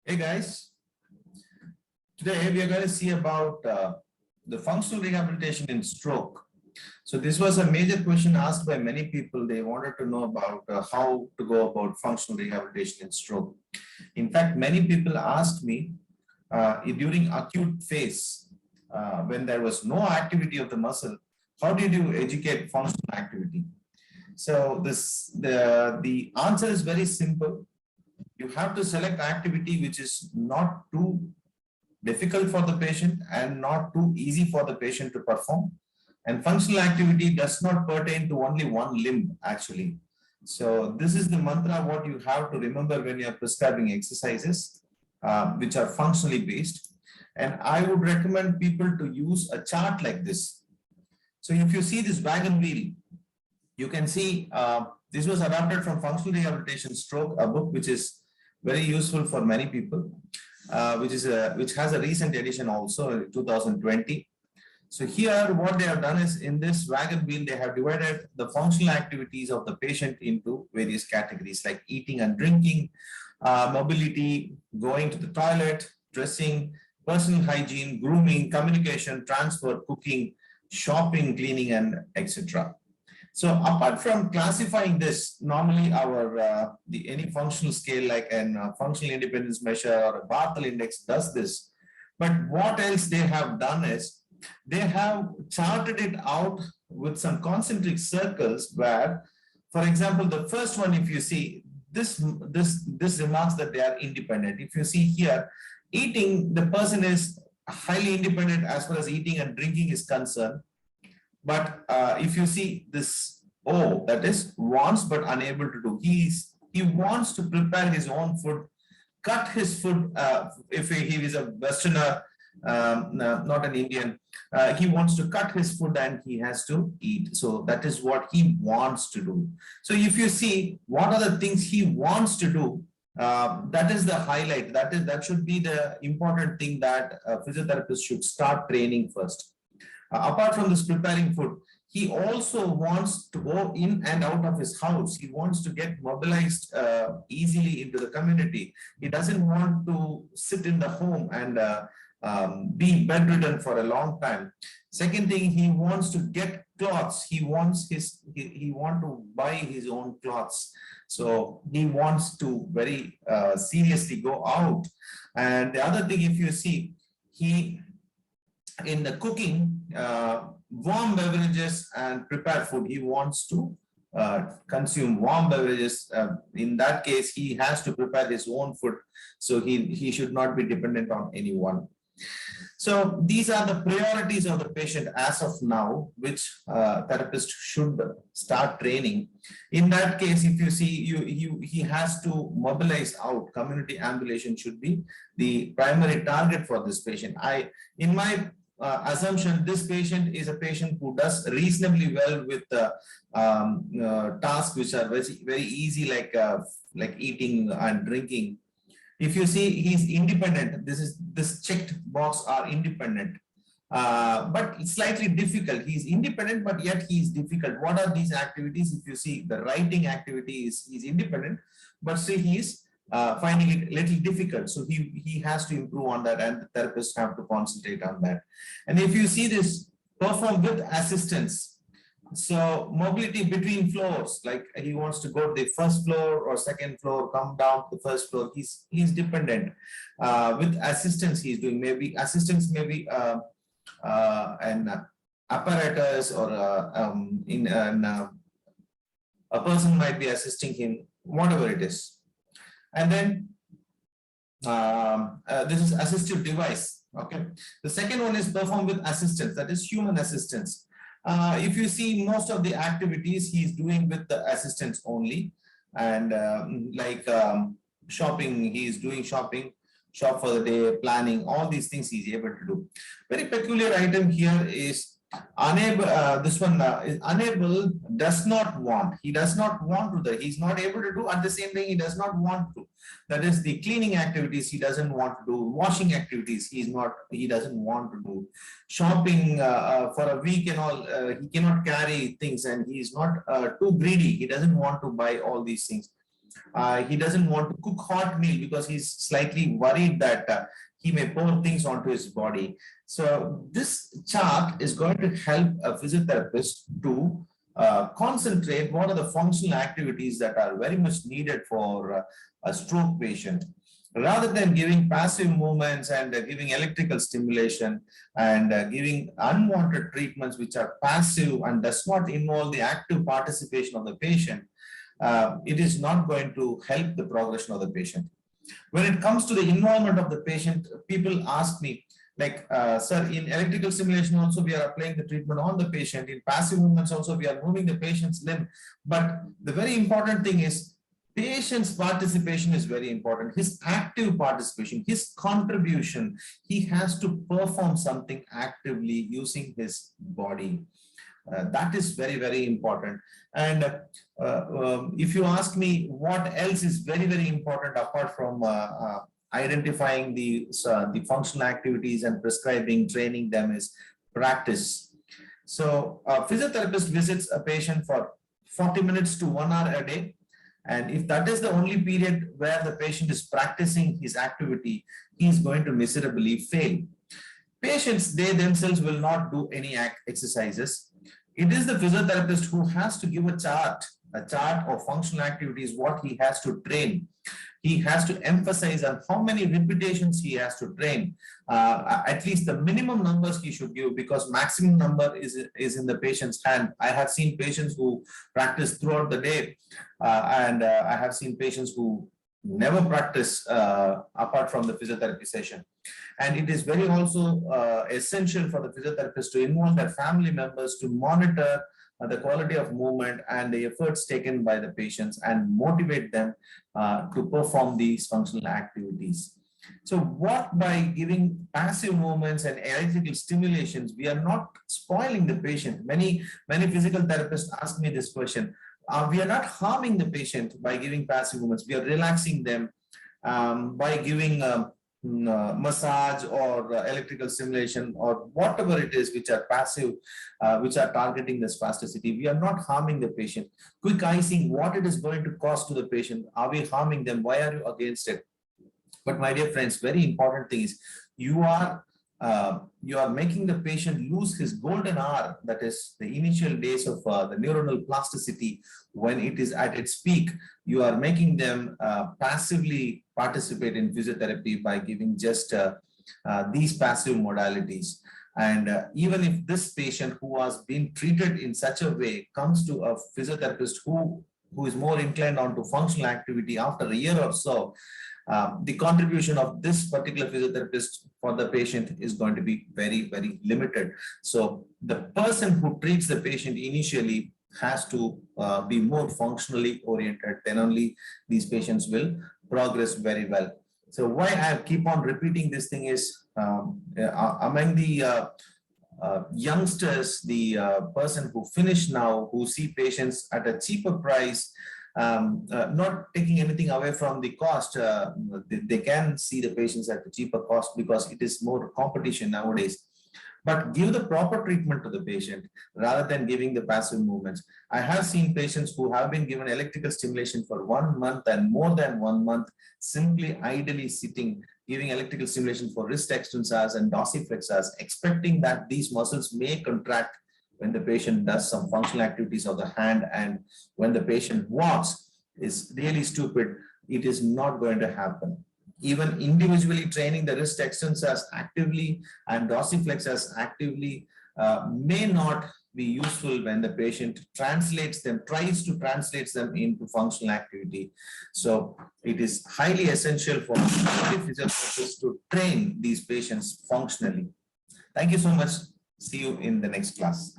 Hey guys, today we are going to see about the functional rehabilitation in stroke. So this was a major question asked by many people. They wanted to know about how to go about functional rehabilitation in stroke. In fact, many people asked me during acute phase, when there was no activity of the muscle, how did you educate functional activity? So the answer is very simple. You have to select activity which is not too difficult for the patient and not too easy for the patient to perform. And functional activity does not pertain to only one limb actually. So this is the mantra what you have to remember when you are prescribing exercises which are functionally based. And I would recommend people to use a chart like this. So if you see this wagon wheel, you can see this was adapted from Functional Rehabilitation Stroke, a book which is very useful for many people, which has a recent edition also, 2020. So here what they have done is, in this wagon wheel, they have divided the functional activities of the patient into various categories like eating and drinking, mobility, going to the toilet, dressing, personal hygiene, grooming, communication, transport, cooking, shopping, cleaning, and etc. So apart from classifying this, normally our any functional scale like a functional independence measure or a Barthel index does this. But what else they have done is they have charted it out with some concentric circles where, for example, the first one, if you see this remarks that they are independent. If you see here, eating, the person is highly independent as far as eating and drinking is concerned. But if you see this O, that is wants but unable to do. He wants to prepare his own food, cut his food. If he is a Westerner, not an Indian, he wants to cut his food and he has to eat. So that is what he wants to do. So if you see what are the things he wants to do, that is the highlight. That should be the important thing that physiotherapists should start training first. Apart from this preparing food, he also wants to go in and out of his house. He wants to get mobilized easily into the community. He doesn't want to sit in the home and be bedridden for a long time. Second thing, he wants to get clothes. He wants to buy his own clothes. So he wants to very seriously go out. And the other thing, if you see, in the cooking, warm beverages and prepared food, he wants to consume warm beverages. In that case, he has to prepare his own food, so he should not be dependent on anyone. So these are the priorities of the patient as of now, which therapist should start training. In that case, if you see, he has to mobilize out. Community ambulation should be the primary target for this patient. In my assumption, this patient is a patient who does reasonably well with tasks which are very easy, like eating and drinking. If you see, he's independent. This checked box are independent, but it's slightly difficult. He's independent, but yet he's difficult. What are these activities? If you see, the writing activity he's independent, but still he's finding it a little difficult. So he has to improve on that, and the therapists have to concentrate on that. And if you see this, perform with assistance. So mobility between floors, like he wants to go to the first floor or second floor, come down to the first floor. He's dependent. With assistance, he's doing maybe an apparatus, or a person might be assisting him, whatever it is. And then this is assistive device. Okay. The second one is perform with assistance, that is human assistance. If you see, most of the activities he's doing with the assistance only, and shopping, he's doing shopping, shop for the day, planning, all these things he's able to do. Very peculiar item here is unable. This one is unable, does not want. He does not want to do. He's not able to do. At the same time, he does not want to. That is the cleaning activities he doesn't want to do. Washing activities he doesn't want to do. Shopping for a week and all, he cannot carry things, and he's not too greedy. He doesn't want to buy all these things. He doesn't want to cook hot meal because he's slightly worried that he may pour things onto his body. So this chart is going to help a physiotherapist to concentrate what are the functional activities that are very much needed for a stroke patient. Rather than giving passive movements and giving electrical stimulation and giving unwanted treatments which are passive and does not involve the active participation of the patient, it is not going to help the progression of the patient. When it comes to the involvement of the patient, people ask me, like, sir, in electrical stimulation also we are applying the treatment on the patient. In passive movements also we are moving the patient's limb. But the very important thing is patient's participation is very important. His active participation, his contribution, he has to perform something actively using his body. That is very, very important. And if you ask me what else is very, very important apart from identifying the functional activities and prescribing, training them, is practice. So a physiotherapist visits a patient for 40 minutes to 1 hour a day. And if that is the only period where the patient is practicing his activity, he is going to miserably fail. Patients, they themselves will not do any exercises. It is the physiotherapist who has to give a chart of functional activities, what he has to train. He has to emphasize on how many repetitions he has to train, at least the minimum numbers he should give, because maximum number is in the patient's hand. I have seen patients who practice throughout the day, and I have seen patients who never practice apart from the physiotherapy session. And it is very also essential for the physiotherapist to involve their family members to monitor the quality of movement and the efforts taken by the patients and motivate them to perform these functional activities. So what, by giving passive movements and electrical stimulations, we are not spoiling the patient. Many physical therapists ask me this question. We are not harming the patient by giving passive movements. We are relaxing them by giving massage or electrical stimulation or whatever it is which are passive, which are targeting the spasticity. We are not harming the patient. Quick icing, what it is going to cost to the patient? Are we harming them? Why are you against it? But my dear friends, very important thing is you are making the patient lose his golden hour, that is the initial days of the neuronal plasticity. When it is at its peak, you are making them passively participate in physiotherapy by giving just these passive modalities. And even if this patient who has been treated in such a way comes to a physiotherapist who is more inclined onto functional activity after a year or so, the contribution of this particular physiotherapist for the patient is going to be very, very limited. So the person who treats the patient initially has to be more functionally oriented. Then only these patients will progress very well. So why I keep on repeating this thing is among the youngsters, the person who finish now, who see patients at a cheaper price, not taking anything away from the cost, they can see the patients at a cheaper cost because it is more competition nowadays. But give the proper treatment to the patient rather than giving the passive movements. I have seen patients who have been given electrical stimulation for 1 month and more than 1 month, simply idly sitting, giving electrical stimulation for wrist extensors and dorsiflexors, expecting that these muscles may contract when the patient does some functional activities of the hand, and when the patient walks, is really stupid. It is not going to happen. Even individually training the wrist extensors actively and dorsiflexors actively may not be useful when the patient tries to translate them into functional activity. So it is highly essential for physiotherapists to train these patients functionally. Thank you so much. See you in the next class.